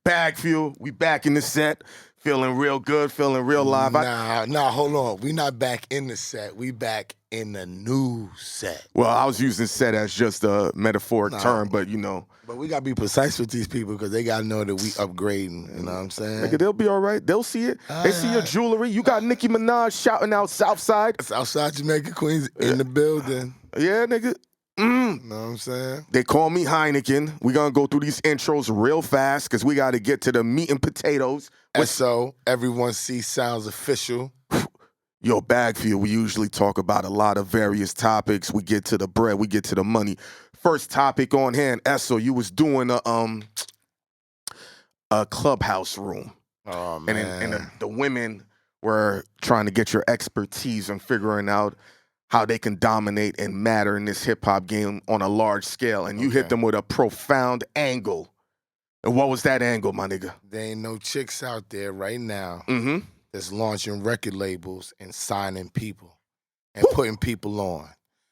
BagFuel, we back in the set. Feeling real good, feeling real live. Nah, hold on. We not back in the set. We back in the new set. Well, I was using set as just a metaphoric term, but you know. But we got to be precise with these people because they got to know that we upgrading. You know what I'm saying? Nigga, they'll be all right. They'll see it. They see your jewelry. You got Nicki Minaj shouting out Southside. Southside Jamaica Queens in the building. Yeah, nigga. You know what I'm saying? They call me Hynaken. We're going to go through these intros real fast because we got to get to the meat and potatoes. So everyone sees sounds official. Yo, BagFuel, we usually talk about a lot of various topics. We get to the bread, we get to the money. First topic on hand, Esso, you was doing a clubhouse room. Oh, man. And the women were trying to get your expertise on figuring out how they can dominate and matter in this hip-hop game on a large scale. And you hit them with a profound angle. And what was that angle, my nigga? There ain't no chicks out there right now that's launching record labels and signing people and putting people on.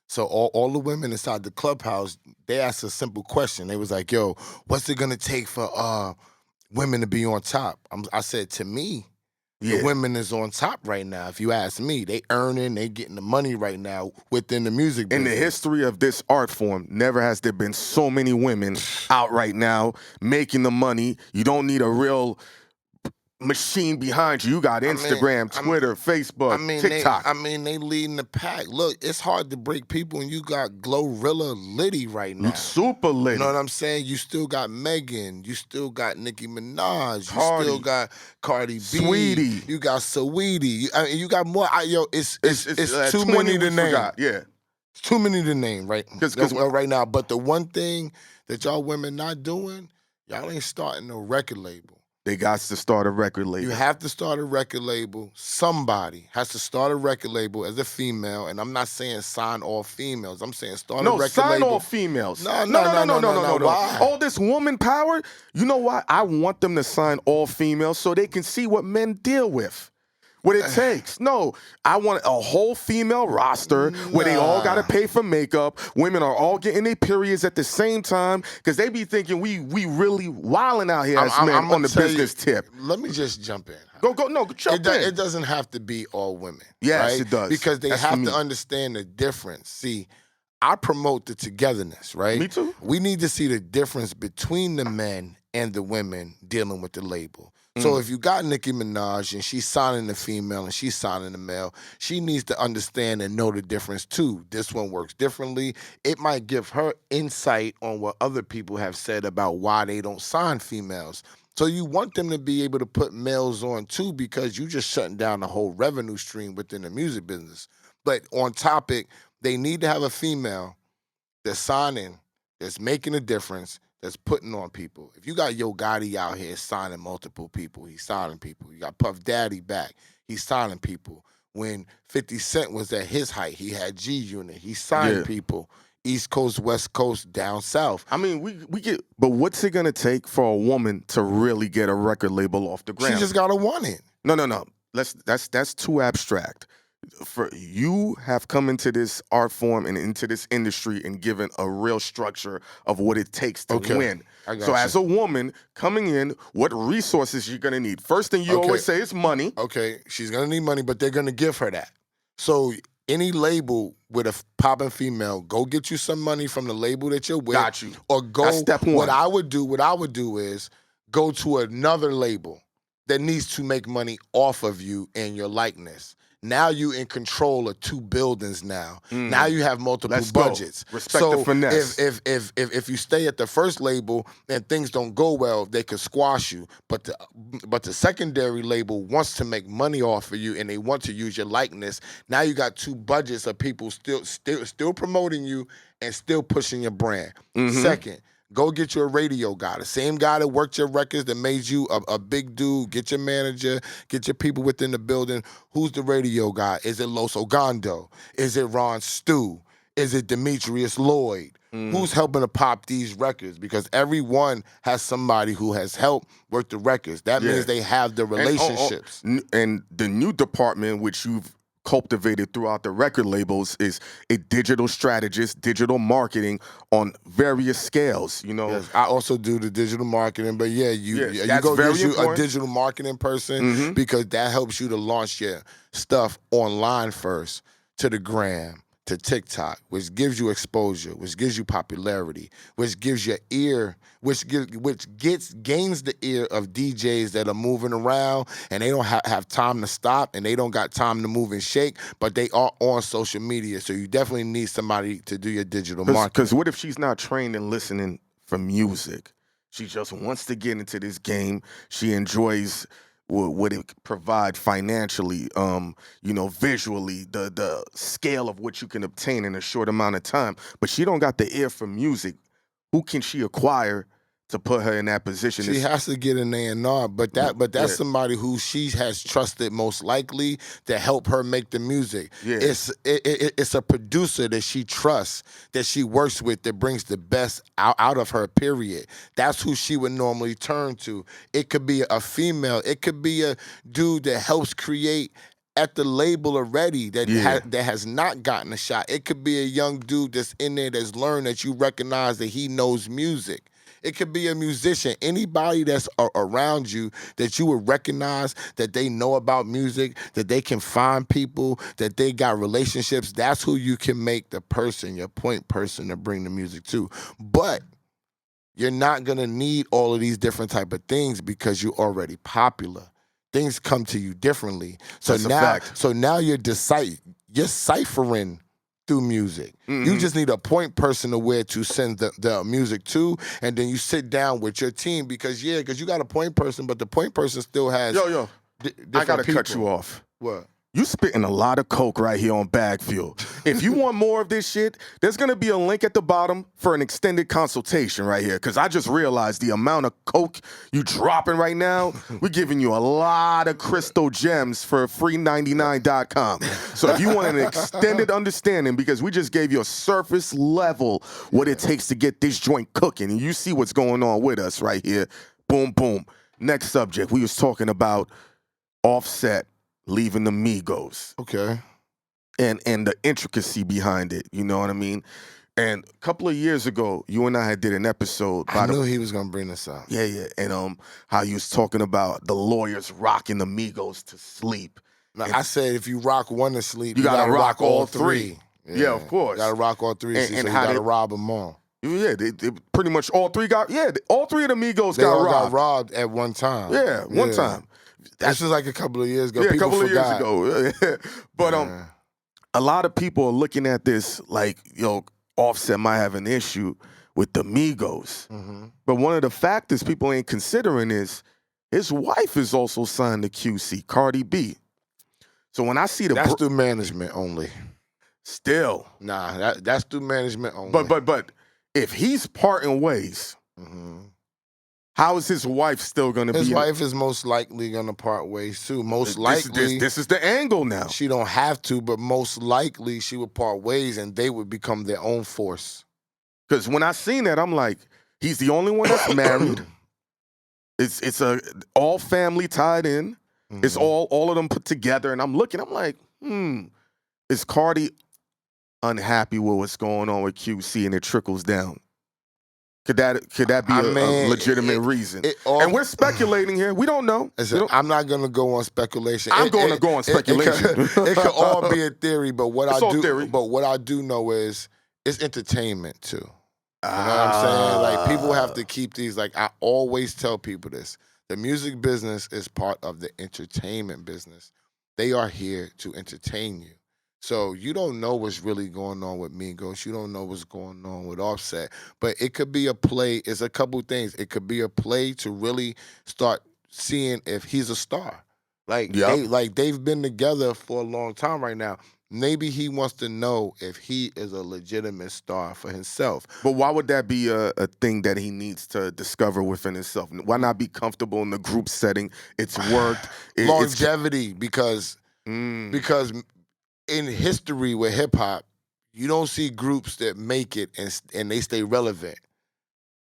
So all the women inside the clubhouse, they asked a simple question. They was like, yo, what's it gonna take for women to be on top? I said, to me, the women is on top right now. If you ask me, they earning, they getting the money right now within the music business. In the history of this art form, never has there been so many women out right now making the money. You don't need a real machine behind you. You got Instagram, Twitter, Facebook, TikTok. They leading the pack. Look, it's hard to break people, and you got Glorilla Liddy right now. Super Liddy. You know what I'm saying? You still got Megan. You still got Nicki Minaj. You still got Cardi B. Sweetie. You got Saweetie. You got more. It's too many to name. It's too many to name right now. But the one thing that y'all women not doing, y'all ain't starting no record label. They got to start a record label. You have to start a record label. Somebody has to start a record label as a female, and I'm not saying sign all females. I'm saying start a record label. No, sign all females. No. Why? All this woman power, you know why? I want them to sign all females so they can see what men deal with. What it takes. No, I want a whole female roster where they all got to pay for makeup. Women are all getting their periods at the same time because they be thinking we really wilding out here as men on the business tip. Let me just jump in. Jump in. It doesn't have to be all women. Yes, right? it does. Because they have to understand the difference. See, I promote the togetherness, right? Me too. We need to see the difference between the men and the women dealing with the label. So if you got Nicki Minaj and she's signing the female and she's signing the male, she needs to understand and know the difference too. This one works differently. It might give her insight on what other people have said about why they don't sign females. So you want them to be able to put males on too because you just shutting down the whole revenue stream within the music business. But on topic, they need to have a female that's signing, that's making a difference, that's putting on people. If you got Yo Gotti out here signing multiple people, he's signing people. You got Puff Daddy back, he's signing people. When 50 Cent was at his height, he had G-Unit, he signed people. East Coast, West Coast, down south. I mean, we get, but what's it gonna take for a woman to really get a record label off the ground? She just gotta want it. No. That's too abstract. For you have come into this art form and into this industry and given a real structure of what it takes to win. So as a woman coming in, what resources you're gonna need? First thing you always say is money. Okay, she's gonna need money, but they're gonna give her that. So any label with a popping female, go get you some money from the label that you're with. Got you. Or go. That's step one. What I would do is go to another label that needs to make money off of you and your likeness. Now you in control of 2 buildings now. Now you have multiple budgets. Respect the finesse. If you stay at the first label and things don't go well, they could squash you. But the secondary label wants to make money off of you and they want to use your likeness. Now you got 2 budgets of people still promoting you and still pushing your brand. Second, go get you a radio guy. The same guy that worked your records, that made you a big dude. Get your manager, get your people within the building. Who's the radio guy? Is it Los Ogando? Is it Ron Stu? Is it Demetrius Lloyd? Who's helping to pop these records? Because everyone has somebody who has helped work the records. That means they have the relationships. And the new department, which you've cultivated throughout the record labels is a digital strategist, digital marketing on various scales. You know, Yes, I also do the digital marketing, but yeah, yes, you that's go very get you a important. digital marketing person Mm-hmm. because that helps you to launch your stuff online first to the gram, to TikTok, which gives you exposure, which gives you popularity, which gives your ear, gains the ear of DJs that are moving around and they don't have time to stop and they don't got time to move and shake, but they are on social media. So you definitely need somebody to do your digital marketing. Because what if she's not trained in listening for music? She just wants to get into this game. She enjoys what it provide financially, visually, the scale of what you can obtain in a short amount of time. But she don't got the ear for music. Who can she acquire to put her in that position? She has to get an A&R, but that's somebody who she has trusted most likely to help her make the music. Yeah. It's a producer that she trusts, that she works with, that brings the best out of her, period. That's who she would normally turn to. It could be a female. It could be a dude that helps create at the label already that has not gotten a shot. It could be a young dude that's in there that's learned that you recognize that he knows music. It could be a musician, anybody that's around you that you would recognize that they know about music, that they can find people, that they got relationships. That's who you can make the person, your point person to bring the music to. But you're not going to need all of these different type of things because you're already popular. Things come to you differently. So now you're ciphering through music. Mm-hmm. You just need a point person to where to send the music to, and then you sit down with your team because you got a point person, but the point person still has I gotta cut you off. What? You spitting a lot of coke right here on BagFuel. If you want more of this shit, there's gonna be a link at the bottom for an extended consultation right here. Because I just realized the amount of coke you dropping right now, we're giving you a lot of crystal gems for free99.com. So if you want an extended understanding, because we just gave you a surface level what it takes to get this joint cooking, and you see what's going on with us right here. Boom, boom. Next subject, we was talking about Offset leaving the Migos. Okay. And the intricacy behind it, you know what I mean? And a couple of years ago, you and I had did an episode. I knew he was gonna bring this up. Yeah. And how you was talking about the lawyers rocking the Migos to sleep. Now, I said if you rock one to sleep, you gotta rock all three. Yeah, of course. You gotta rock all three, and so you gotta rob them all. Yeah, they pretty much all three of the Migos They got all robbed. got robbed at one time. Yeah, one time. This was like a couple of years ago. Yeah, People a couple forgot. of years ago. But a lot of people are looking at this like, Offset might have an issue with the Migos. Mm-hmm. But one of the factors people ain't considering is his wife is also signed to QC, Cardi B. So when I see that's through management only. Still. Nah, that's through management only. But if he's parting ways, how is his wife still going to be? His wife is most likely going to part ways too. Most likely. This is the angle now. She don't have to, but most likely she would part ways and they would become their own force. Because when I seen that, I'm like, he's the only one that's married. It's a all family tied in. Mm-hmm. It's all of them put together. And I'm looking, I'm like, is Cardi unhappy with what's going on with QC and it trickles down? Could that be a legitimate reason? And we're speculating here. We don't know. I'm not going to go on speculation. I'm going to go on speculation. It could all be a theory, but what I do know is it's entertainment too. You know what I'm saying? Like people have to keep these. Like I always tell people this: the music business is part of the entertainment business. They are here to entertain you. So you don't know what's really going on with Migos. You don't know what's going on with Offset. But it could be a play. It's a couple things. It could be a play to really start seeing if he's a star. They've been together for a long time right now. Maybe he wants to know if he is a legitimate star for himself. But why would that be a thing that he needs to discover within himself? Why not be comfortable in the group setting? It's worked. Longevity, because in history with hip hop, you don't see groups that make it and they stay relevant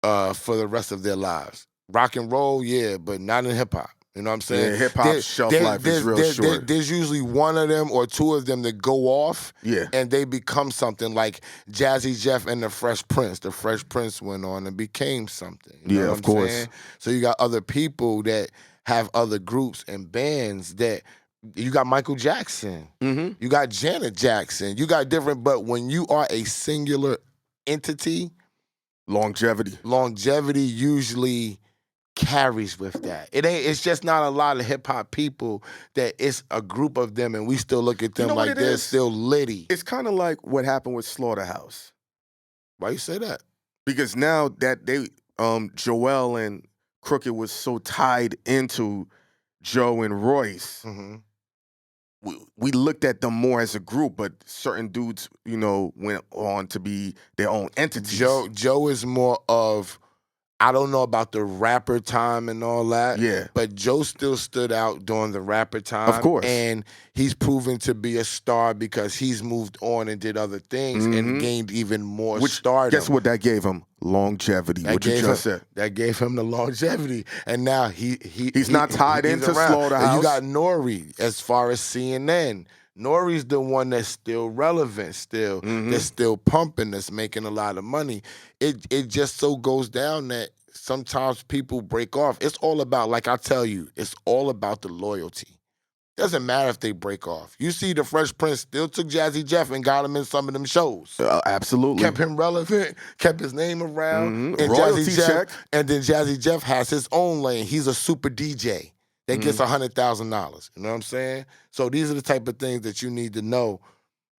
for the rest of their lives. Rock and roll, yeah, but not in hip hop. You know what I'm saying? Yeah, hip-hop's shelf life is real short. There's usually one of them or two of them that go off, Yeah. and they become something like Jazzy Jeff and the Fresh Prince. The Fresh Prince went on and became something. You know what of I'm course. saying? So you got other people that have other groups and bands that you got Michael Jackson. Mm-hmm. You got Janet Jackson. You got different, but when you are a singular entity, longevity usually carries with that. It's just not a lot of hip hop people that it's a group of them and we still look at them like they're still litty. It's kind of like what happened with Slaughterhouse. Why you say that? Because now that they Joel and Crooked was so tied into Joe and Royce, we looked at them more as a group, but certain dudes, went on to be their own entities. Joe is more of, I don't know about the rapper time and all that. Yeah. But Joe still stood out during the rapper time. Of course. And he's proven to be a star because he's moved on and did other things and gained even more stardom. Guess what that gave him? Longevity. What you just said. That gave him the longevity. And now he's not tied into around. Slaughterhouse. And you got Nori as far as CNN. Nori's the one that's still relevant, that's still pumping, that's making a lot of money. It just so goes down that sometimes people break off. It's all about, like I tell you, it's all about the loyalty. Doesn't matter if they break off. You see the Fresh Prince still took Jazzy Jeff and got him in some of them shows. Absolutely. Kept him relevant, kept his name around. And royalty Jazzy check. And then Jazzy Jeff has his own lane. He's a super DJ that gets $100,000. You know what I'm saying? So these are the type of things that you need to know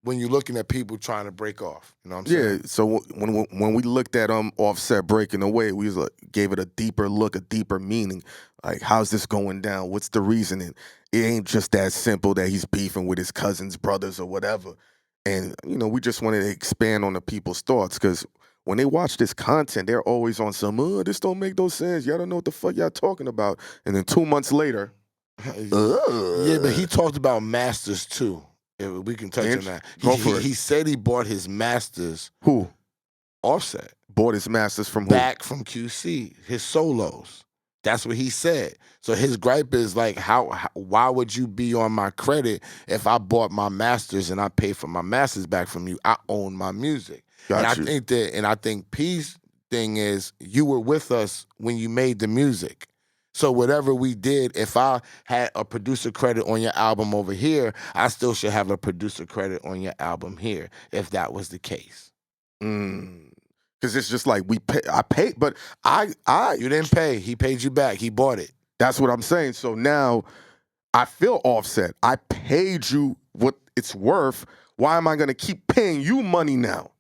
when you're looking at people trying to break off. You know what I'm saying? Yeah, so when we looked at Offset breaking away, we gave it a deeper look, a deeper meaning. Like, how's this going down? What's the reasoning? It ain't just that simple that he's beefing with his cousins, brothers, or whatever. And, we just wanted to expand on the people's thoughts because when they watch this content, they're always on some, this don't make no sense. Y'all don't know what the fuck y'all talking about. And then 2 months later, yeah, but he talked about masters too. If we can touch on that. He said he bought his masters. Who? Offset. Bought his masters from who? Back from QC, his solos. That's what he said. So his gripe is like, why would you be on my credit if I bought my masters and I paid for my masters back from you? I own my music. Got you. I think P's thing is you were with us when you made the music. So whatever we did, if I had a producer credit on your album over here, I still should have a producer credit on your album here, if that was the case. Because it's just like I paid, but You didn't pay. He paid you back. He bought it. That's what I'm saying. So now I feel Offset. I paid you what it's worth. Why am I going to keep paying you money now?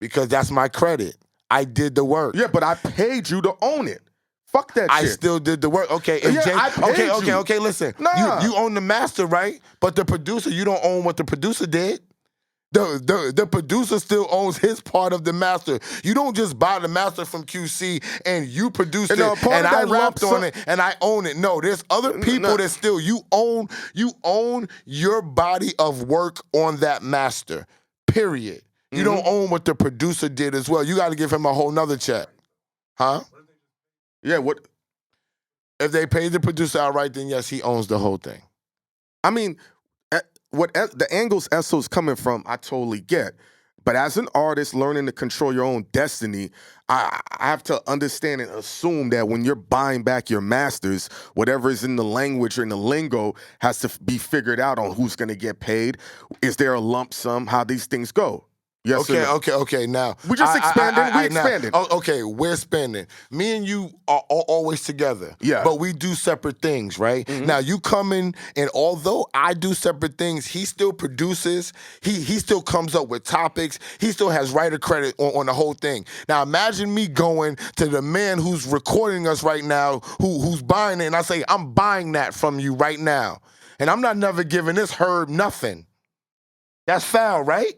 Because that's my credit. I did the work. Yeah, but I paid you to own it. Fuck that shit. I still did the work. Okay, okay, listen. Nah. You own the master, right? But the producer, you don't own what the producer did. The producer still owns his part of the master. You don't just buy the master from QC and you produced it and I rapped on it and I own it. No, there's other people that still you own your body of work on that master. Period. You don't own what the producer did as well. You got to give him a whole nother check. Huh? Yeah, what? If they paid the producer outright, then yes, he owns the whole thing. I mean, what the angles Esso's coming from, I totally get. But as an artist learning to control your own destiny, I have to understand and assume that when you're buying back your masters, whatever is in the language or in the lingo has to be figured out on who's going to get paid. Is there a lump sum? How these things go? Yes. Okay. Now we just expanded. We expanded. Okay, we're expanding. Me and you are always together. Yeah. But we do separate things, right? Now you come in, and although I do separate things, he still produces. He still comes up with topics. He still has writer credit on the whole thing. Now imagine me going to the man who's recording us right now, who's buying it, and I say, I'm buying that from you right now, and I'm not never giving this Herb nothing. That's foul, right?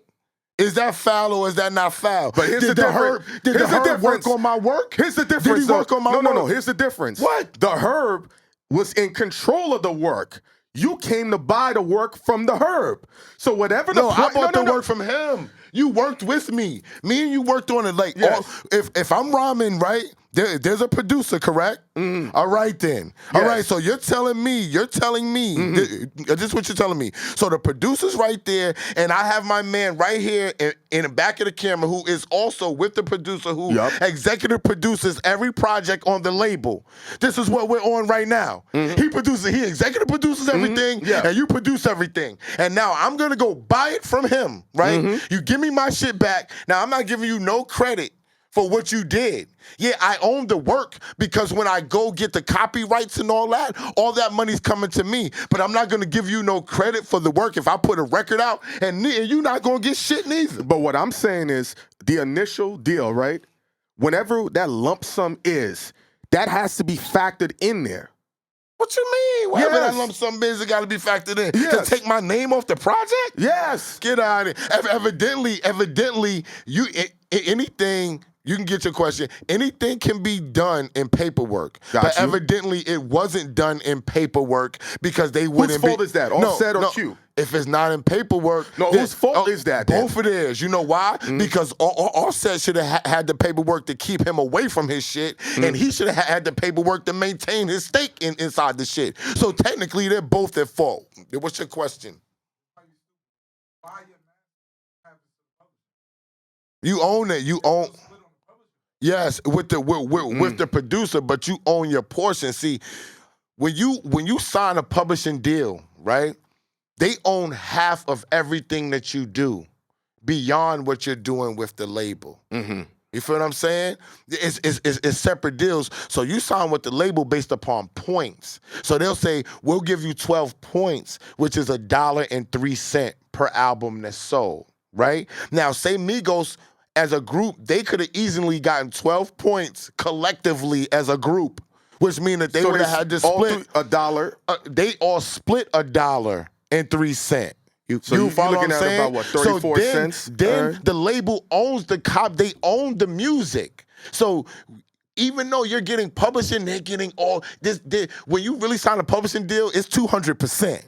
Is that foul or is that not foul? But here's the difference. Did the Herb work on my work? Here's the difference. Did he work on my work? No. Here's the difference. What? The Herb was in control of the work. You came to buy the work from the Herb. So whatever the I bought the work from him. You worked with me. Me and you worked on it. Like, yes. if I'm rhyming, right, There's a producer, correct? All right then. All right, so you're telling me, this is what you're telling me. So the producer's right there, and I have my man right here in the back of the camera who is also with the producer who executive produces every project on the label. This is what we're on right now. He executive produces everything, and you produce everything. And now I'm gonna go buy it from him, right? You give me my shit back. Now I'm not giving you no credit for what you did. Yeah, I own the work because when I go get the copyrights and all that money's coming to me. But I'm not gonna give you no credit for the work if I put a record out and you're not gonna get shit neither. But what I'm saying is the initial deal, right? Whenever that lump sum is, that has to be factored in there. What you mean? Whatever that lump sum is, it got to be factored in. To take my name off the project? Yes. Get out of it. Evidently, anything. You can get your question. Anything can be done in paperwork. But evidently, it wasn't done in paperwork because they wouldn't be. Whose fault is that? Offset or Q? If it's not in paperwork. No, whose fault is that? Both of theirs. You know why? Because Offset should have had the paperwork to keep him away from his shit, and he should have had the paperwork to maintain his stake inside the shit. So technically, they're both at fault. What's your question? You own it. You own. Yes, with the producer, but you own your portion. See, when you sign a publishing deal, right? They own half of everything that you do beyond what you're doing with the label. You feel what I'm saying? It's separate deals. So you sign with the label based upon points. So they'll say, we'll give you 12 points, which is $1.03 per album that's sold, right? Now, say Migos as a group, they could have easily gotten 12 points collectively as a group, which means that they would have had to split $1. They all split $1.03. You So follow you're looking what I'm at saying? about what, 34 cents? Then the label owns they own the music. So even though you're getting publishing, they're getting all this. When you really sign a publishing deal, it's 200%.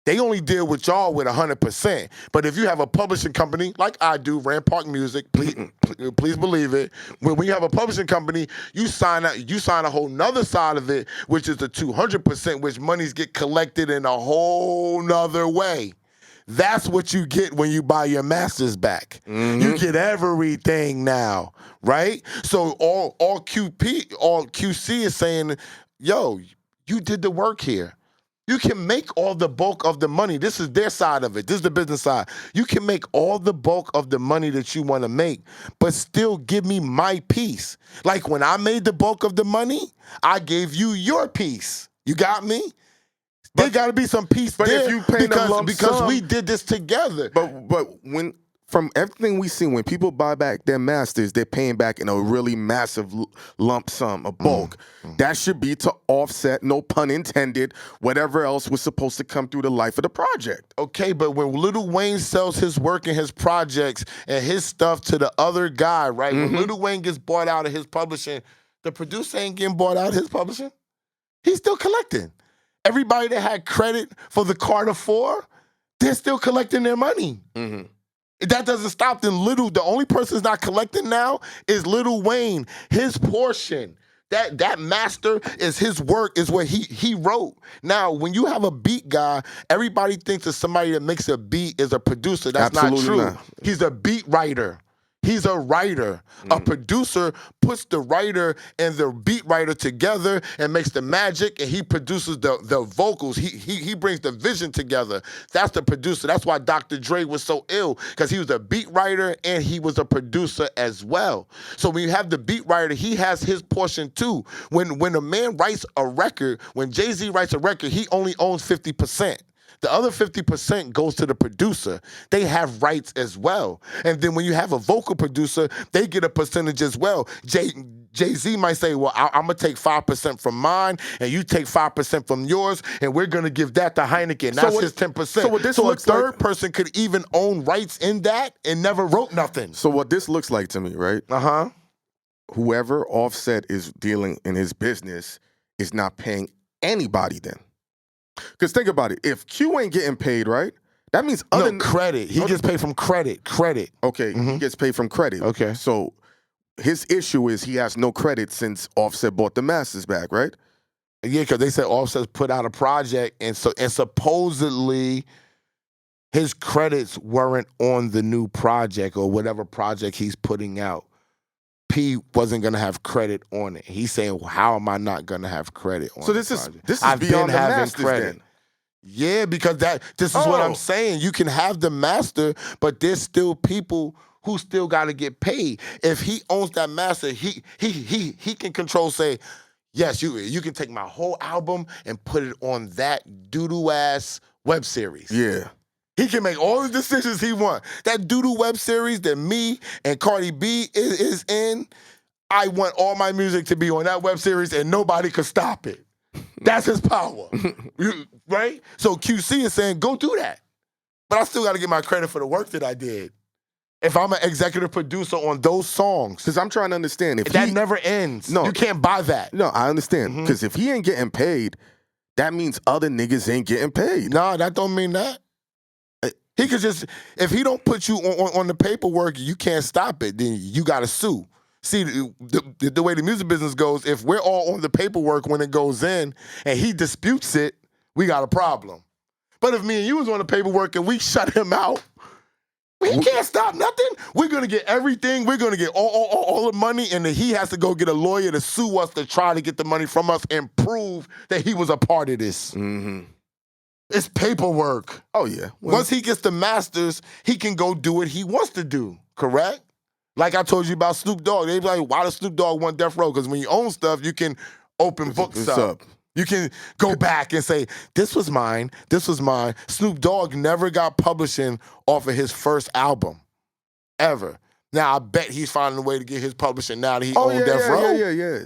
They only deal with y'all with 100%. But if you have a publishing company like I do, Rampart Music, please believe it. When you have a publishing company, you sign a whole nother side of it, which is the 200%, which monies get collected in a whole nother way. That's what you get when you buy your masters back. You get everything now, right? So all QC is saying, yo, you did the work here. You can make all the bulk of the money. This is their side of it. This is the business side. You can make all the bulk of the money that you want to make, but still give me my piece. Like when I made the bulk of the money, I gave you your piece. You got me? There got to be some piece there if you pay because we did this together. But when from everything we see, when people buy back their masters, they're paying back in a really massive lump sum, a bulk. That should be to offset, no pun intended, whatever else was supposed to come through the life of the project. Okay, but when Lil Wayne sells his work and his projects and his stuff to the other guy, right? When Lil Wayne gets bought out of his publishing, the producer ain't getting bought out of his publishing. He's still collecting. Everybody that had credit for the Carter 4, they're still collecting their money. That doesn't stop them. The only person that's not collecting now is Lil Wayne. His portion, that master is his work, is what he wrote. Now, when you have a beat guy, everybody thinks that somebody that makes a beat is a producer. That's Absolutely not true. not. He's a beat writer. He's a writer. A producer puts the writer and the beat writer together and makes the magic, and he produces the vocals. He brings the vision together. That's the producer. That's why Dr. Dre was so ill, because he was a beat writer and he was a producer as well. So when you have the beat writer, he has his portion too. When a man writes a record, when Jay-Z writes a record, he only owns 50%. The other 50% goes to the producer. They have rights as well. And then when you have a vocal producer, they get a percentage as well. Jay-Z might say, well, I'm going to take 5% from mine, and you take 5% from yours, and we're going to give that to Hynaken. That's his 10%. So a third person could even own rights in that and never wrote nothing. So what this looks like to me, right? Whoever Offset is dealing in his business is not paying anybody then. Because think about it. If Q ain't getting paid, right, that means credit. He gets paid from credit. Okay, he gets paid from credit. Okay. So his issue is he has no credit since Offset bought the masters back, right? Yeah, because they said Offset put out a project, and supposedly his credits weren't on the new project or whatever project he's putting out. P wasn't gonna have credit on it. He's saying, well, "How am I not gonna have credit on?" So this is beyond the masters then. Yeah, because this is what I'm saying. You can have the master, but there's still people who still got to get paid. If he owns that master, he can control. Say, yes, you can take my whole album and put it on that doo-doo ass web series. Yeah. He can make all the decisions he wants. That doo-doo web series that me and Cardi B is in, I want all my music to be on that web series and nobody could stop it. That's his power, right? So QC is saying, go do that. But I still got to get my credit for the work that I did. If I'm an executive producer on those songs. Because I'm trying to understand. That never ends. No. You can't buy that. No, I understand. Because if he ain't getting paid, that means other niggas ain't getting paid. No, that don't mean that. He could just, if he don't put you on the paperwork, you can't stop it, then you got to sue. See, the way the music business goes, if we're all on the paperwork when it goes in and he disputes it, we got a problem. But if me and you was on the paperwork and we shut him out, we can't stop nothing. We're going to get everything. We're going to get all the money, and then he has to go get a lawyer to sue us to try to get the money from us and prove that he was a part of this. Mm-hmm. It's paperwork. Oh, yeah. Well, once he gets the masters, he can go do what he wants to do, correct? Like I told you about Snoop Dogg. They be like, why does Snoop Dogg want Death Row? Because when you own stuff, you can open books up. You can go back and say, this was mine, this was mine. Snoop Dogg never got publishing off of his first album, ever. Now, I bet he's finding a way to get his publishing now that he owns Death Row. Yeah.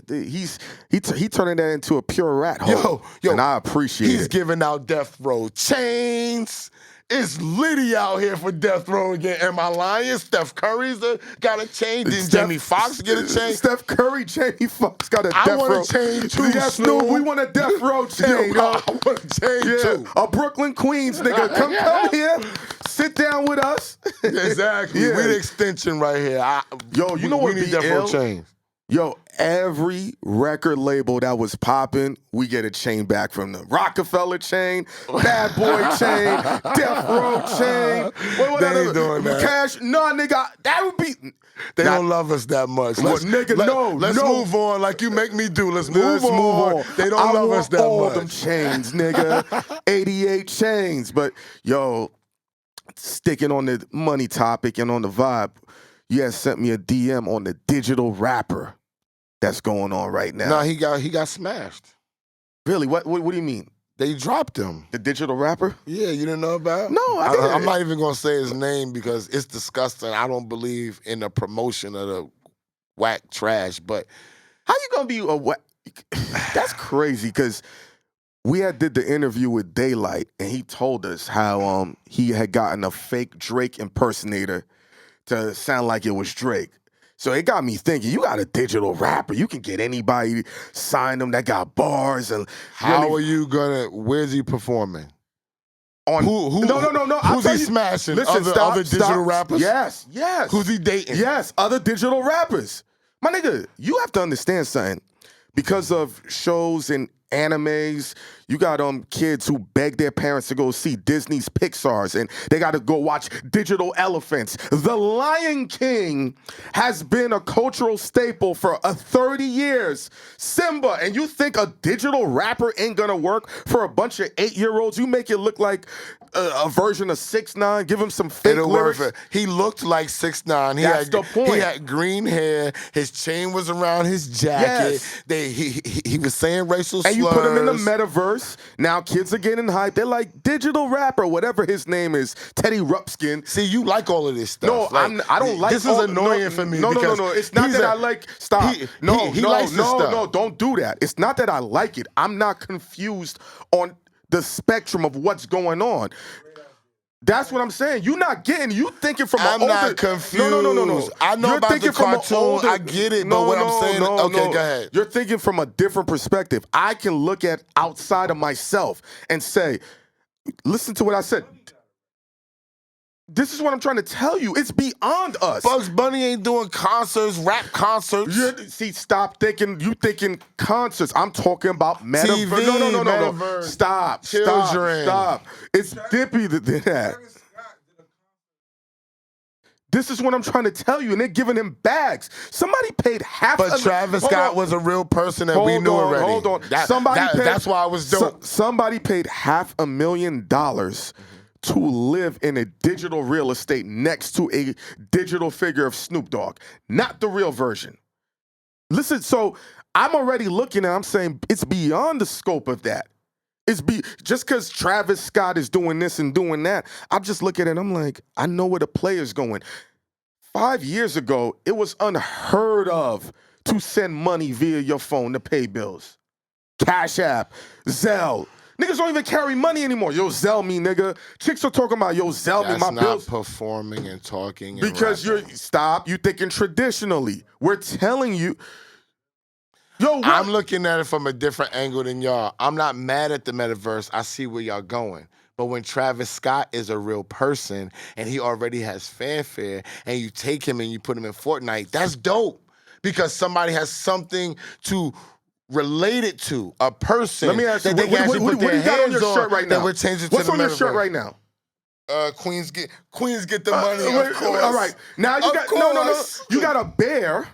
He turning that into a pure rat hole. Yo, and I appreciate it. He's giving out Death Row chains. It's Liddy out here for Death Row again. Am I lying? Steph Curry's got a chain. Did Jamie Foxx get a chain? Steph Curry, Jamie Foxx got a Death Row. I want a chain too, Yes, no, we want a Death Row chain. I want a chain too. A Brooklyn Queens nigga. Come here. Sit down with us. Exactly. We the extension right here. You know what we need Death Row chains. Yo, every record label that was popping, we get a chain back from them. Rockefeller chain, Bad Boy chain, Death Row chain. They ain't doing that. Cash, no, nigga, that would be... They don't love us that much. Let's move on like you make me do. Let's move on. They don't love us that much. All them chains, nigga. 88 chains. But, yo, sticking on the money topic and on the vibe, you had sent me a DM on the digital rapper that's going on right now. No, he got smashed. Really? What do you mean? They dropped him. The digital rapper? Yeah, you didn't know about it? No, I didn't. I'm not even going to say his name because it's disgusting. I don't believe in the promotion of the whack trash, but... How you going to be a whack... That's crazy because we did the interview with Daylight and he told us how he had gotten a fake Drake impersonator to sound like it was Drake. So it got me thinking, you got a digital rapper. You can get anybody, sign them that got bars. And how are you going to, where's he performing? On No. Who's he smashing? Listen, other digital rappers? Yes. Who's he dating? Yes, other digital rappers. My nigga, you have to understand something. Because of shows and animes, you got kids who beg their parents to go see Disney's Pixar's and they got to go watch Digital Elephants. The Lion King has been a cultural staple for 30 years. Simba, and you think a digital rapper ain't gonna work for a bunch of 8-year-olds? You make it look like a version of 6ix9ine, give him some fake lyrics. He looked like 6ix9ine. That's the point. He had green hair. His chain was around his jacket. Yes. He was saying racial slurs. And you put him in the metaverse. Now kids are getting hyped. They're like, digital rapper, whatever his name is, Teddy Rupskin. See, you like all of this stuff. No, I don't like this. This is annoying for me. No. It's not that I like. Stop. He likes this stuff. No, don't do that. It's not that I like it. I'm not confused on the spectrum of what's going on. That's what I'm saying. You're not getting. You thinking from an older. I'm not confused. No. I know about the cartoon. I get it. But what I'm saying. Okay, go ahead. You're thinking from a different perspective. I can look at outside of myself and say, listen to what I said. This is what I'm trying to tell you. It's beyond us. Bugs Bunny ain't doing concerts, rap concerts. See, stop thinking. You thinking concerts. I'm talking about metaverse. TV, No. metaverse, Stop. children. Stop. It's Dippy that did that. This is what I'm trying to tell you, and they're giving him bags. Somebody paid half. But Travis Scott was a real person that we knew already. Hold on. That's why I was dope. Somebody paid $500,000 to live in a digital real estate next to a digital figure of Snoop Dogg, not the real version. Listen, so I'm already looking at, I'm saying it's beyond the scope of that. Just because Travis Scott is doing this and doing that, I just look at it and I'm like, I know where the player's going. 5 years ago, it was unheard of to send money via your phone to pay bills. Cash App, Zelle. Niggas don't even carry money anymore. Yo, Zelle me, nigga. Chicks are talking about, yo, Zelle me, my bills. That's not performing and talking. Because you thinking traditionally. We're telling you. Yo, what? I'm looking at it from a different angle than y'all. I'm not mad at the metaverse. I see where y'all going. But when Travis Scott is a real person and he already has fanfare and you take him and you put him in Fortnite, that's dope. Because somebody has something to relate it to, a person. Let me ask you, that they can actually put their you got on hands your shirt right now? That would change it to What's the on your metaverse. shirt right now? Queens get the money, of course. All right. Now you got no. You got a bear.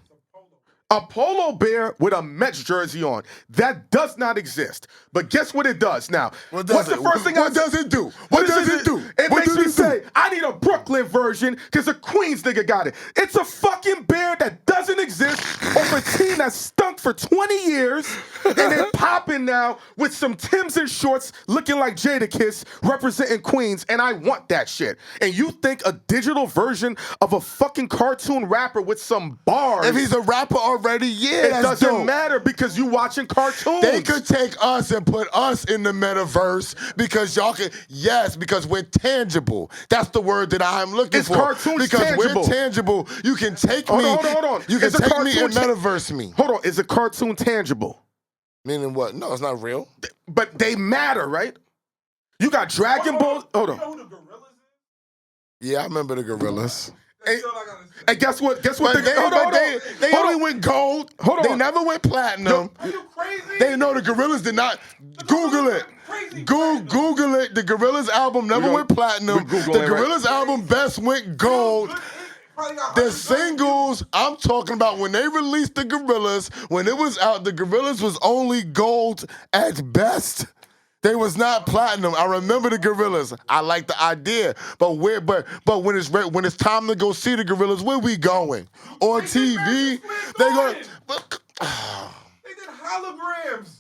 A polo bear with a Mets jersey on. That does not exist. But guess what it does now? What's the first thing? What does it do? What does it do? It makes me say, I need a Brooklyn version because a Queens nigga got it. It's a fucking bear that doesn't exist over a team that stunk for 20 years and they're popping now with some Timbs and shorts looking like Jadakiss representing Queens, and I want that shit. And you think a digital version of a fucking cartoon rapper with some bars. If he's a rapper already, yeah, it that's doesn't dope. matter because you watching cartoons. They could take us and put us in the metaverse because y'all can, yes, because we're tangible. That's the word that I'm looking for. Cartoons because tangible. We're tangible. You can take me. Hold on. You can take me and metaverse me. Hold on. Is a cartoon tangible? Meaning what? No, it's not real. But they matter, right? You got Dragon Ball. Hold on. You know who the Gorillaz is? Yeah, I remember the Gorillaz. And guess what? They only went gold. Hold on. They never went platinum. Are you crazy? They know the Gorillaz did not. Google it. Google it. The Gorillaz album never went platinum. The Gorillaz album best went gold. The singles, I'm talking about when they released the Gorillaz, when it was out, the Gorillaz was only gold at best. They was not platinum. I remember the Gorillaz. I like the idea, but when it's time to go see the Gorillaz, where we going? On TV? They go. They did holograms.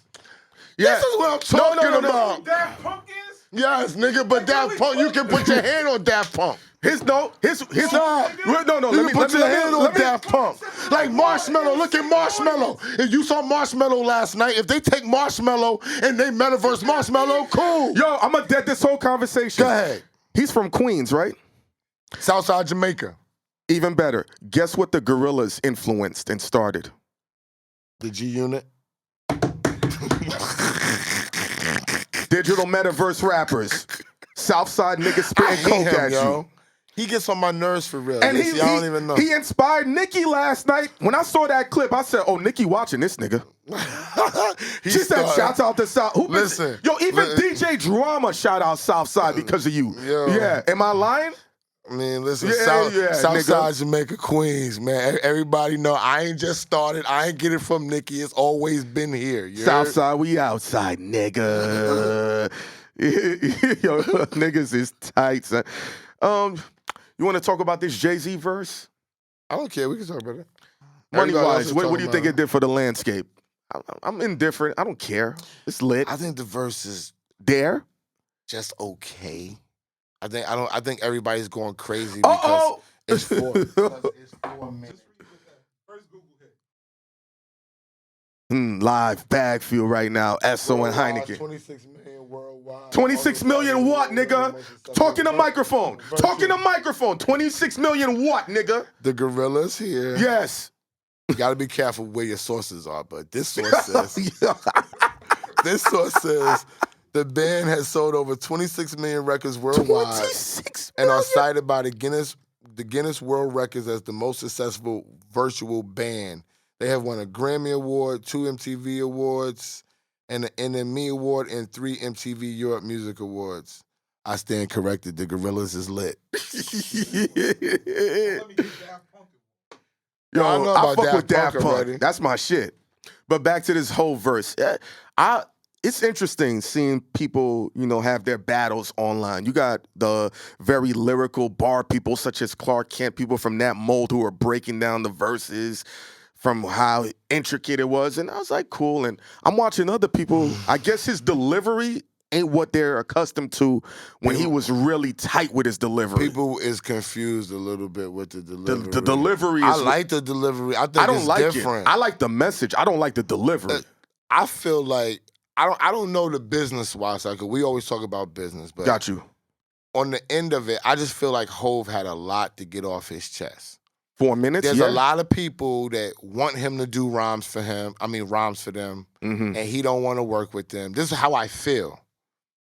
This is what I'm talking about. Daft Punk is? Yes, nigga, but Daft Punk, you can put your hand on Daft Punk. Stop. You can put your hand on Daft Punk. Like Marshmello, look at Marshmello. If you saw Marshmello last night, if they take Marshmello and they metaverse Marshmello, cool. Yo, I'm gonna dead this whole conversation. Go ahead. He's from Queens, right? Southside Jamaica. Even better. Guess what the Gorillaz influenced and started? The G Unit. Digital metaverse rappers. Southside niggas spitting coke at you. He gets on my nerves for real. And I don't even know. He inspired Nicki last night. When I saw that clip, I said, oh, Nicki watching this nigga. She said, shouts out to South. Listen. Even DJ Drama shout out Southside because of you. Yo. Yeah. Am I lying? I mean, listen, Yeah, Southside Jamaica, Queens, man. Everybody know I ain't just started. I ain't get it from Nicki. It's always been here. Southside, we outside, nigga. Yo, niggas is tight, son. You want to talk about this Jay-Z verse? I don't care. We can talk about it. Money-wise, what do you think it did for the landscape? I'm indifferent. I don't care. It's lit. I think the verse is there. Just okay. I think everybody's going crazy because it's 4 minutes. First Google hit. Live BagFuel right now. Esso and Hynaken. 26 million worldwide. 26 million what, nigga? Talking to microphone. Talking to microphone. 26 million what, nigga? The Gorillaz here. Yes. You gotta be careful where your sources are, but this source says the band has sold over 26 million records worldwide. 26 and are cited by the Guinness World Records as the most successful virtual band. They have won a Grammy Award, 2 MTV Awards, and an NME Award, and 3 MTV Europe Music Awards. I stand corrected. The Gorillaz Is Lit. Let me get Daft Punk. Yo, I know I about fuck Daft with Daft Punk Punk. already. That's my shit. But back to this whole verse. It's interesting seeing people, have their battles online. You got the very lyrical bar people such as Clark Kent, people from that mold who are breaking down the verses from how intricate it was. And I was like, cool. And I'm watching other people. I guess his delivery ain't what they're accustomed to when he was really tight with his delivery. People is confused a little bit with the delivery. The delivery I is... like the delivery. I think I don't it's like different. it. I like the message. I don't like the delivery. I feel like I don't know the business wise side, because we always talk about business, but Got you. on the end of it, I just feel like Hove had a lot to get off his chest. 4 minutes. There's yeah. a lot of people that want him to do rhymes for them, Mm-hmm. and he don't want to work with them. This is how I feel.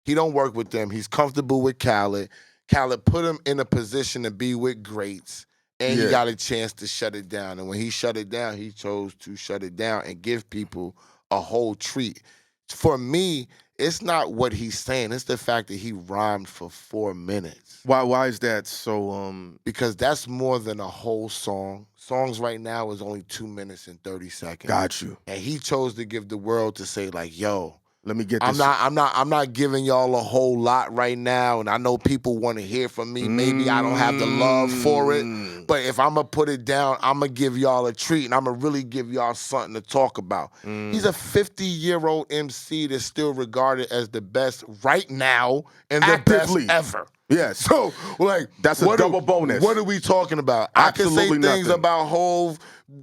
He don't work with them. He's comfortable with Khaled. Khaled put him in a position to be with greats, and he got a chance to shut it down. And when he shut it down, he chose to shut it down and give people a whole treat. For me, it's not what he's saying. It's the fact that he rhymed for 4 minutes. Why is that so? Because that's more than a whole song. Songs right now is only 2 minutes and 30 seconds. Got you. And he chose to give the world to say, like, yo, Let me get this. I'm not giving y'all a whole lot right now, and I know people want to hear from me. Maybe I don't have the love for it, but if I'm gonna put it down, I'm gonna give y'all a treat, and I'm gonna really give y'all something to talk about. He's a 50-year-old MC that's still regarded as the best right now and the Actively. best ever. Yes. So, like, That's a double bonus. What are we talking about? Absolutely I can say things nothing. about Hove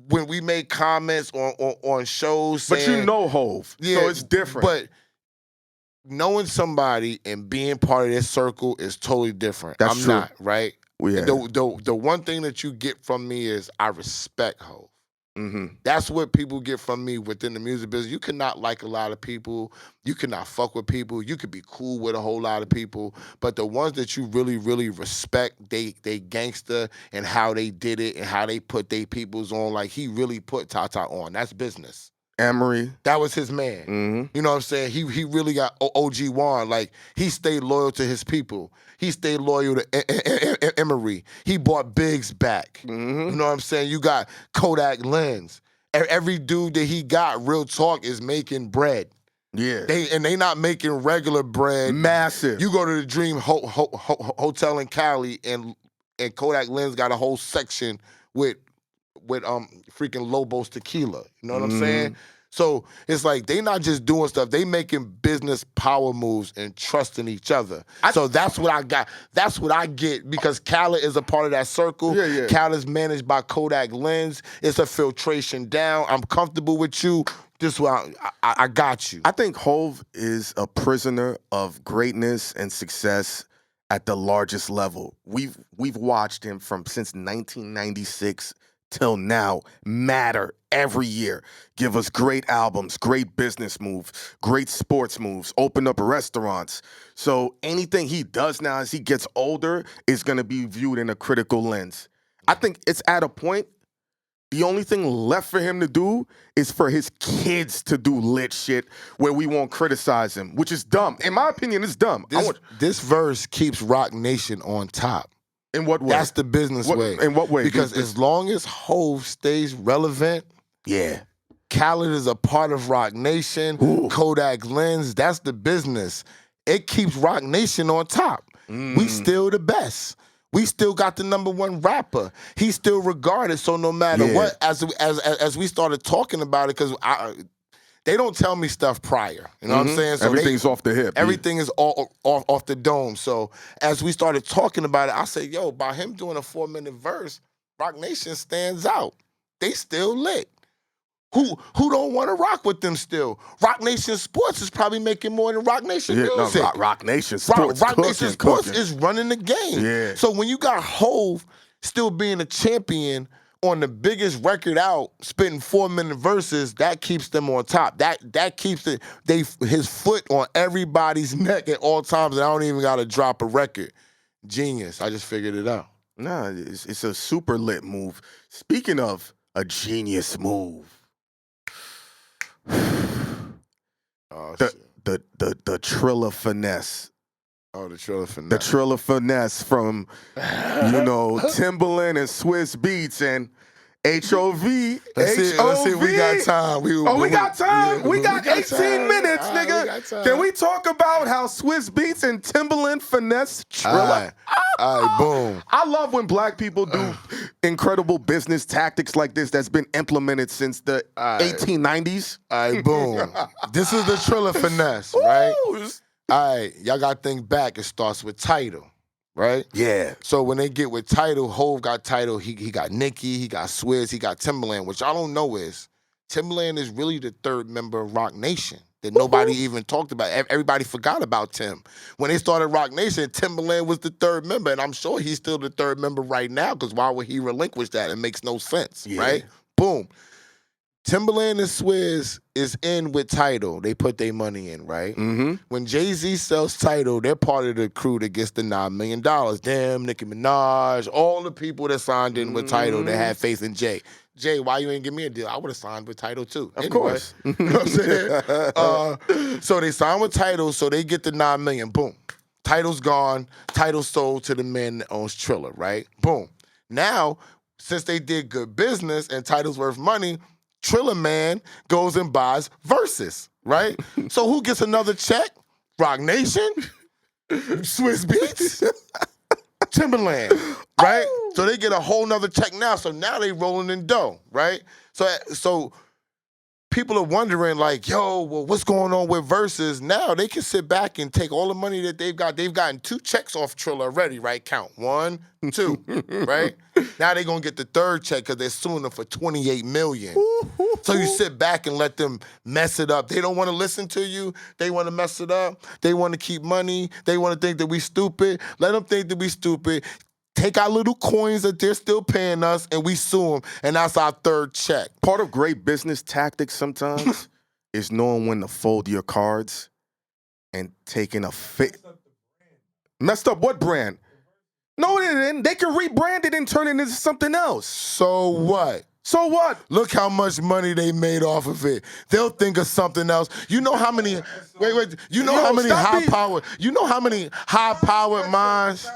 when we make comments on shows. But saying, you know Hove, so it's different. But knowing somebody and being part of their circle is totally different. That's I'm true. not, right? Yeah. The one thing that you get from me is I respect Hove. Mm-hmm. That's what people get from me within the music business. You cannot like a lot of people. You cannot fuck with people. You could be cool with a whole lot of people. But the ones that you really, really respect, they gangster and how they did it and how they put their peoples on. Like, he really put Tata on. That's business. Emery. That was his man. Mm-hmm. You know what I'm saying? He really got OG Juan. Like, he stayed loyal to his people. He stayed loyal to Emery. He brought Biggs back. Mm-hmm. You know what I'm saying? You got Kodak Lens. Every dude that he got, real talk, is making bread. Yeah. They not making regular bread. Massive. You go to the Dream Hotel in Cali, and Kodak Lens got a whole section with freaking Lobos tequila. You know what I'm saying? So it's like they not just doing stuff, they making business power moves and trusting each other. So that's what I got. That's what I get, because Khaled is a part of that circle. Yeah. Khaled is managed by Kodak Lens. It's a filtration down. I'm comfortable with you. This one, I got you. I think Hove is a prisoner of greatness and success at the largest level. We've watched him since 1996 till now matter every year. Give us great albums, great business moves, great sports moves, open up restaurants. So anything he does now as he gets older is going to be viewed in a critical lens. I think it's at a point, the only thing left for him to do is for his kids to do lit shit where we won't criticize him, which is dumb. In my opinion, it's dumb. This verse keeps Rock Nation on top. In what way? That's the business way. In what way? Because as long as Hove stays relevant, Khaled is a part of Rock Nation, Kodak Lens, that's the business. It keeps Rock Nation on top. We still the best. We still got the #1 rapper. He's still regarded, so no matter what, as we started talking about it, because they don't tell me stuff prior. You know what I'm saying? So everything's off the hip. Everything is all off the dome. So as we started talking about it, I said, yo, by him doing a 4-minute verse, Rock Nation stands out. They still lit. Who don't want to rock with them still? Rock Nation Sports is probably making more than Rock Nation Music. No, Rock Nation Sports. Rock Nation Sports is running the game. Yeah. So when you got Hove still being a champion on the biggest record out, spitting 4-minute verses, that keeps them on top. That keeps his foot on everybody's neck at all times, and I don't even got to drop a record. Genius. I just figured it out. Nah, it's a super lit move. Speaking of a genius move, Oh, the shit. the Triller finesse. Oh, the Triller finesse. The Triller finesse from, Timberland and Swiss Beats and HOV. Let's see. We got time. We got time. Yeah, we got 18 time. minutes, All right, nigga. we got time. Can we talk about how Swiss Beats and Timberland finesse Triller? All right, boom. I love when black people do incredible business tactics like this that's been implemented since the 1890s. All right, boom. This is the Triller finesse, right? Ooh. All right, y'all got to think back. It starts with Tidal, right? Yeah. So when they get with Tidal, Hove got Tidal. He got Nicki, he got Swizz, he got Timberland. What y'all don't know is Timberland is really the third member of Rock Nation that nobody even talked about. Everybody forgot about Tim. When they started Rock Nation, Timberland was the third member, and I'm sure he's still the third member right now, because why would he relinquish that? It makes no sense, right? Boom. Timberland and Swizz is in with Tidal. They put their money in, right? Mm-hmm. When Jay-Z sells Tidal, they're part of the crew that gets the $9 million. Them, Nicki Minaj, all the people that signed in with Tidal that had faith in Jay. Jay, why you ain't give me a deal? I would have signed with Tidal too. Of course. You know what I'm saying? So they signed with Tidal, so they get the $9 million. Boom. Tidal's gone. Tidal sold to the man that owns Triller, right? Boom. Now, since they did good business and Tidal's worth money, Triller man goes and buys Versus, right? So who gets another check? Rock Nation, Swiss Beats, Timberland, right? So they get a whole nother check now. So now they rolling in dough, right? So people are wondering like, yo, well, what's going on with Versus? Now they can sit back and take all the money that they've got. They've gotten 2 checks off Triller already, right? Count 1, 2, right? Now they're going to get the third check because they're suing them for $28 million. So you sit back and let them mess it up. They don't want to listen to you. They want to mess it up. They want to keep money. They want to think that we stupid. Let them think that we stupid. Take our little coins that they're still paying us, and we sue them, and that's our third check. Part of great business tactics sometimes is knowing when to fold your cards and taking a fit. Messed up what brand? No, they didn't. They can rebrand it and turn it into something else. So what? So what? Look how much money they made off of it. They'll think of something else. You know how many? Wait. You know how many high powered? You know how many high powered minds?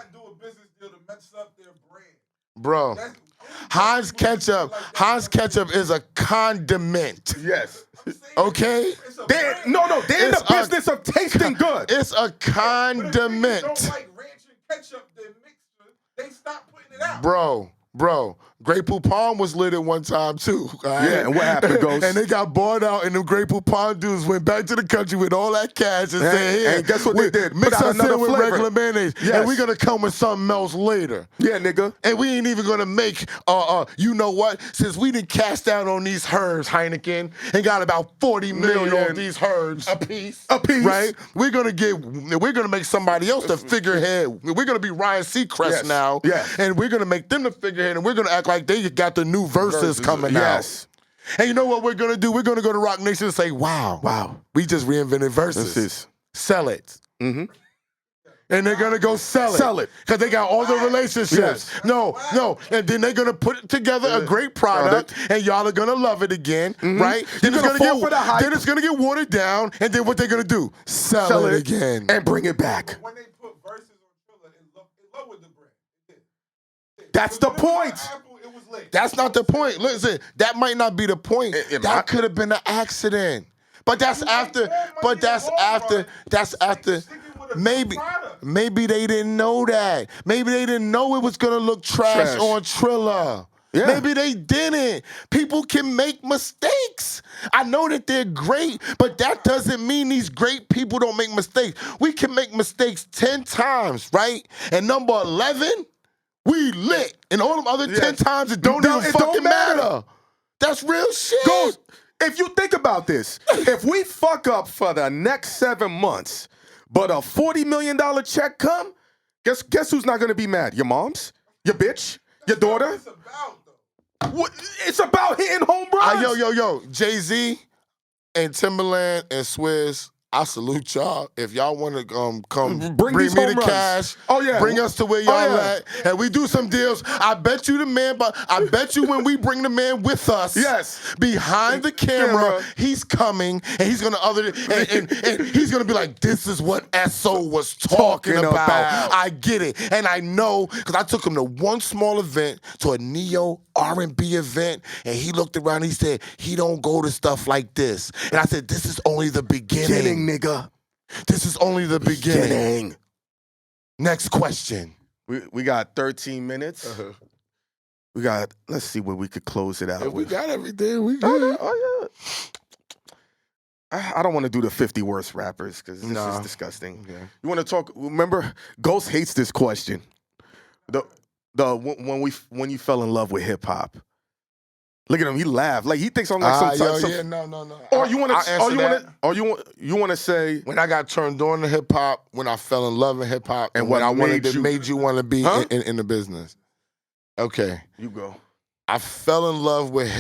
Bro, Heinz ketchup is a condiment. Yes. Okay? They're in the business of tasting good. It's a condiment. Don't like ranch and ketchup, then mixture. They stop putting it out. Bro, Grey Poupon was lit at one time too. All right? Yeah, and what happened, Ghost? And they got bought out, and them Grey Poupon dudes went back to the country with all that cash and said, "Here, and guess what they did? Mix Put out us another in with flavor. regular mayonnaise, Yes. and we're gonna come with something else later." Yeah, nigga. And we ain't even gonna make, you know what? Since we didn't cast out on these herbs, Hynaken, and got about 40 million of these herbs a piece, right? We're gonna make somebody else the figurehead. We're gonna be Ryan Seacrest now, and we're gonna make them the figurehead, and we're gonna act like they got the new verses coming out. And you know what we're gonna do? We're gonna go to Rock Nation and say, "Wow, we just reinvented verses. Sell it." Mm-hmm. And they're gonna go sell it. Because they got all the relationships. Yes. No. And then they're gonna put together a great product, and y'all are gonna love it again, right? Then it's gonna get watered down, and then what they're gonna do? Sell it again. And bring it back. When they put Versus on Triller, it lowered the brand. That's the point. It was lit. That's not the point. Listen, that might not be the point. That could have been an accident. But that's after. Maybe they didn't know that. Maybe they didn't know it was gonna look trash. On Triller. Yeah. Maybe they didn't. People can make mistakes. I know that they're great, but that doesn't mean these great people don't make mistakes. We can make mistakes 10 times, right? And number 11, we lit. And all them other 10 times, it don't even fucking matter. That's real shit. Ghost, if you think about this, if we fuck up for the next 7 months, but a $40 million check come, guess who's not gonna be mad? Your moms? Your bitch? Your daughter? It's about, though. What? It's about hitting home runs. Yo. Jay-Z and Timberland and Swizz I salute y'all. If y'all want to come Bring bring these me home the runs. cash, Oh, yeah. bring us to where y'all yeah. at, and we do some deals. I bet you the man, but I bet you when we bring the man with us, Yes. behind the camera, he's coming and he's gonna and he's gonna be like, this is what SO was talking about. I get it, and I know because I took him to one small event, to a neo R&B event, and he looked around. And he said he don't go to stuff like this, and I said this is only the beginning, nigga. This is only the beginning. Next question. We got 13 minutes. We got. Let's see where we could close it out. If we got everything, we Oh, good. oh yeah. I don't want to do the 50 worst rappers because this is disgusting. Okay. You want to talk? Remember, Ghost hates this question. When you fell in love with hip hop. Look at him. He laughed like he thinks I'm like some. No. Or you want to? You want to say when I got turned on to hip hop, when I fell in love with hip hop, And when what I made you want to be in the business. Okay. You go. I fell in love with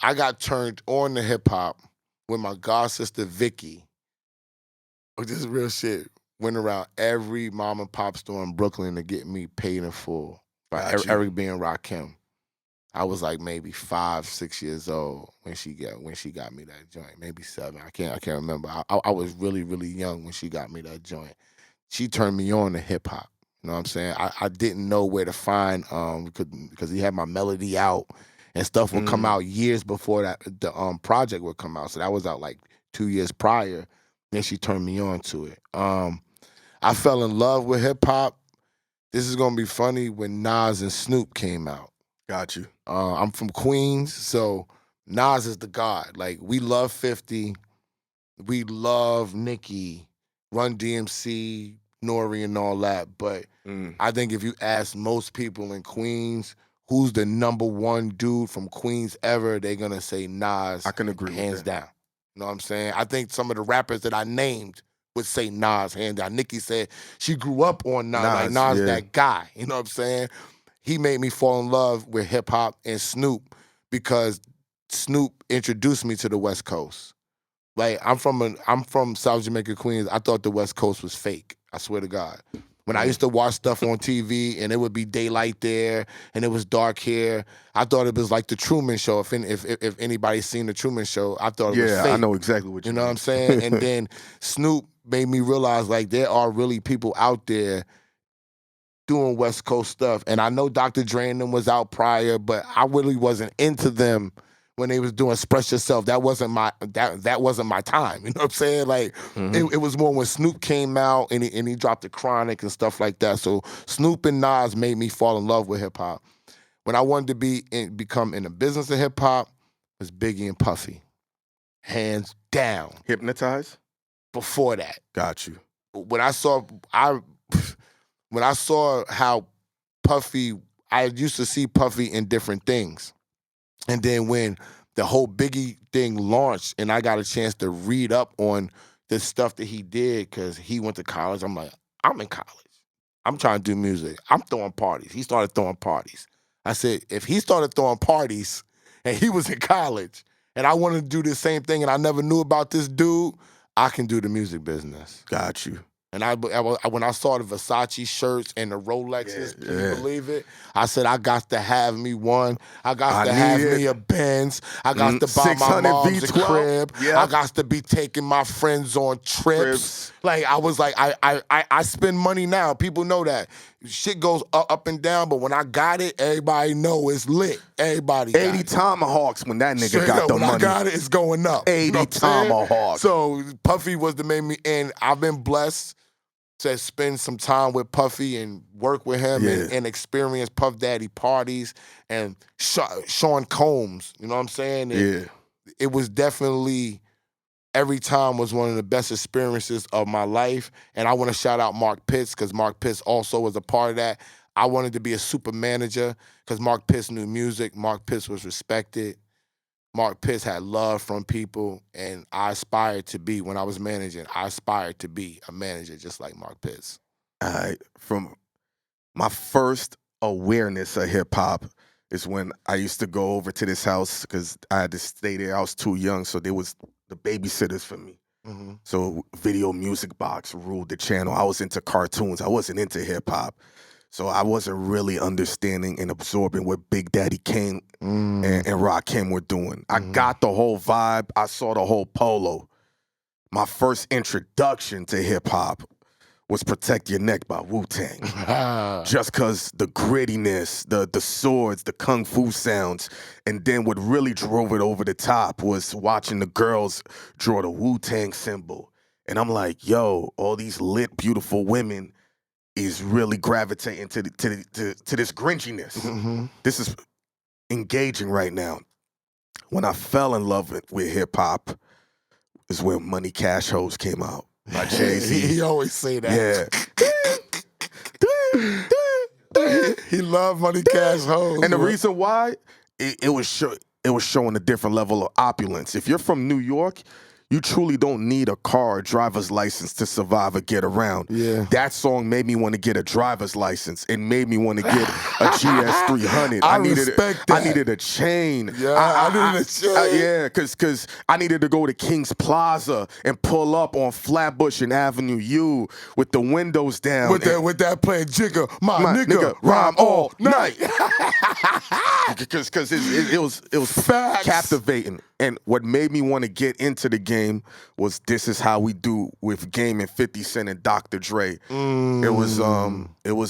I got turned on to hip hop when my god sister Vicky, which is real shit, went around every mom and pop store in Brooklyn to get me paid in full by Eric B and Rakim. I was like maybe 5, 6 years old when she got me that joint, maybe 7. I can't remember. I was really, really young when she got me that joint. She turned me on to hip hop. You know what I'm saying? I didn't know where to find because he had my melody out and stuff would come out years before that the project would come out. So that was out like 2 years prior. Then she turned me on to it. I fell in love with hip hop. This is gonna be funny when Nas and Snoop came out. Got you. I'm from Queens, so Nas is the god. Like, we love 50, we love Nicki, Run DMC, Nori, and all that. But I think if you ask most people in Queens who's the number one dude from Queens ever, they're gonna say Nas. I can agree hands with that. down. You know what I'm saying? I think some of the rappers that I named would say Nas hands down. Nicki said she grew up on Nas, like Nas that guy. You know what I'm saying? He made me fall in love with hip hop and Snoop because Snoop introduced me to the West Coast. Like, I'm from South Jamaica, Queens. I thought the West Coast was fake. I swear to God. When I used to watch stuff on TV and it would be daylight there and it was dark here, I thought it was like the Truman Show. If anybody's seen the Truman Show, I thought it was fake. Yeah, I know exactly what you know mean. what I'm saying? And then Snoop made me realize like there are really people out there doing West Coast stuff. And I know Dr. Dre and them was out prior, but I really wasn't into them when they was doing Express Yourself. That wasn't my time. You know what I'm saying? Like, it was more when Snoop came out and he dropped the Chronic and stuff like that. So Snoop and Nas made me fall in love with hip hop. When I wanted to become in the business of hip hop, it was Biggie and Puffy. Hands down. Hypnotize? Before that. Got you. When I saw how Puffy, I used to see Puffy in different things. And then when the whole Biggie thing launched and I got a chance to read up on the stuff that he did because he went to college, I'm like, I'm in college. I'm trying to do music. I'm throwing parties. He started throwing parties. I said, if he started throwing parties and he was in college and I wanted to do the same thing and I never knew about this dude, I can do the music business. Got you. And when I saw the Versace shirts and the Rolexes, can you believe it? I said, I got to have me one. I got to have me a Benz. I got to buy my mom's a crib. Yep. I got to be taking my friends on trips. Like, I was like, I spend money now. People know that. Shit goes up and down, but when I got it, everybody know it's lit. Everybody got 80 it. tomahawks when that nigga Straight got up, the when money. I got it, it's going up. 80 you know what I'm tomahawks. So Puffy was the main me, and I've been blessed to spend some time with Puffy and work with him and experience Puff Daddy parties and Sean Combs. You know what I'm saying? It was definitely, every time was one of the best experiences of my life. And I want to shout out Mark Pitts because Mark Pitts also was a part of that. I wanted to be a super manager because Mark Pitts knew music. Mark Pitts was respected. Mark Pitts had love from people, and I aspired to be, when I was managing, I aspired to be a manager just like Mark Pitts. From my first awareness of hip hop is when I used to go over to this house because I had to stay there. I was too young, so there was the babysitters for me. So Video Music Box ruled the channel. I was into cartoons. I wasn't into hip hop. So I wasn't really understanding and absorbing what Big Daddy Kane and Rakim were doing. I got the whole vibe. I saw the whole polo. My first introduction to hip hop was Protect Your Neck by Wu-Tang. Just because the grittiness, the swords, the kung fu sounds, and then what really drove it over the top was watching the girls draw the Wu-Tang symbol. And I'm like, yo, all these lit, beautiful women is really gravitating to this gringiness. This is engaging right now. When I fell in love with hip-hop is when Money Cash Hoes came out by Jay-Z. He always say that. Yeah. He loved Money Cash Hoes. And the reason why, it was showing a different level of opulence. If you're from New York, you truly don't need a car or driver's license to survive or get around. Yeah. That song made me want to get a driver's license. It made me want to get a GS 300. I respect that. I needed a chain. Yeah, I needed a chain. Yeah, because I needed to go to King's Plaza and pull up on Flatbush and Avenue U with the windows down. With that playing Jigga, my nigga, rhyme all night. Because it was Facts. captivating. And what made me want to get into the game was This Is How We Do with Game and 50 Cent and Dr. Dre. It was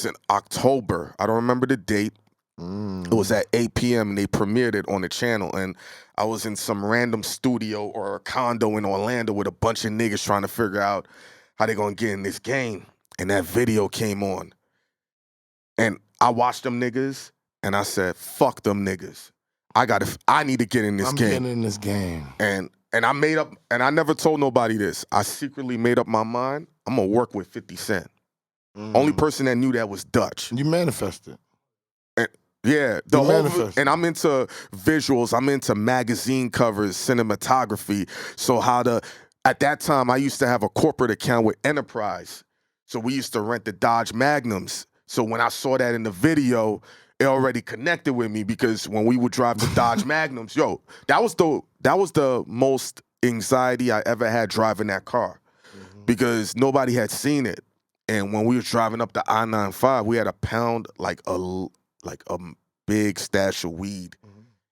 in October. I don't remember the date. It was at 8 p.m. and they premiered it on the channel. And I was in some random studio or a condo in Orlando with a bunch of niggas trying to figure out how they gonna get in this game. And that video came on. And I watched them niggas and I said, fuck them niggas. I need to get in this game. I'm getting in this game. And I made up, and I never told nobody this. I secretly made up my mind. I'm gonna work with 50 Cent. Only person that knew that was Dutch. You manifested. And, yeah, and I'm into visuals. I'm into magazine covers, cinematography. So at that time, I used to have a corporate account with Enterprise. So we used to rent the Dodge Magnums. So when I saw that in the video, it already connected with me because when we would drive the Dodge Magnums, yo, that was the most anxiety I ever had driving that car because nobody had seen it. And when we were driving up the I-95, we had a pound like a big stash of weed.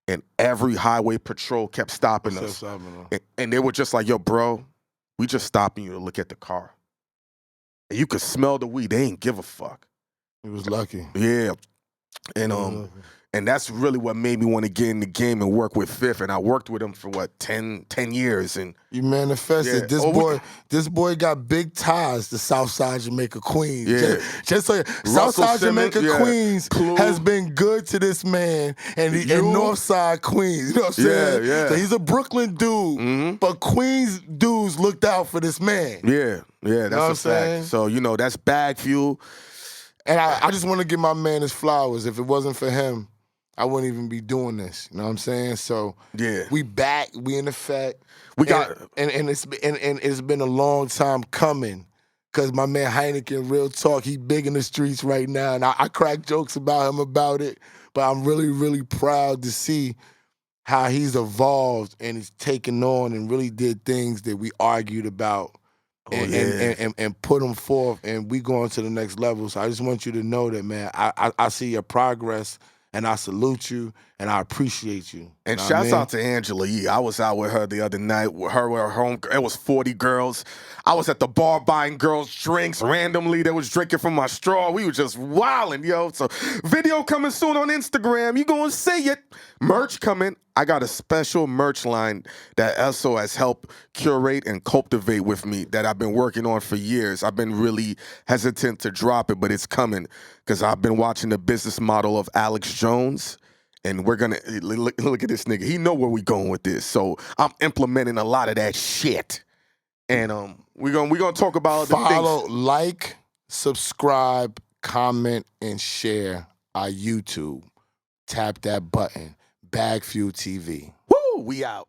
And every highway patrol kept stopping us. And they were just like, yo, bro, we just stopping you to look at the car. And you could smell the weed. They ain't give a fuck. He was lucky. Yeah. And that's really what made me want to get in the game and work with Fifth. And I worked with him for 10 years. And you manifested. Yeah. This boy got big ties to Southside Jamaica, Queens. Yeah. Just so Southside Jamaica, Queens Clue. has been good to this man and Northside Queens. You know what I'm saying? Yeah. So he's a Brooklyn dude, but Queens dudes looked out for this man. Yeah, that's a fact. So, that's BagFuel. And I just want to give my man his flowers. If it wasn't for him, I wouldn't even be doing this. You know what I'm saying? So yeah, we back. We in effect. We got and it's been a long time coming. Cause my man Hynaken, real talk, he big in the streets right now, and I crack jokes about him about it. But I'm really, really proud to see how he's evolved and he's taken on and really did things that we argued about. And put them forth, and we going to the next level. So I just want you to know that, man, I see your progress, and I salute you, and I appreciate you. And shouts out to Angela Yee. I was out with her the other night, with her home. It was 40 girls. I was at the bar buying girls drinks randomly. They was drinking from my straw. We were just wilding, yo. So video coming soon on Instagram. You gonna see it. Merch coming. I got a special merch line that Esso has helped curate and cultivate with me that I've been working on for years. I've been really hesitant to drop it, but it's coming because I've been watching the business model of Alex Jones. And we're gonna look at this nigga. He know where we going with this. So I'm implementing a lot of that shit. And we're gonna talk about the things. Like, subscribe, comment, and share our YouTube. Tap that button. BagFuel TV. Woo! We out.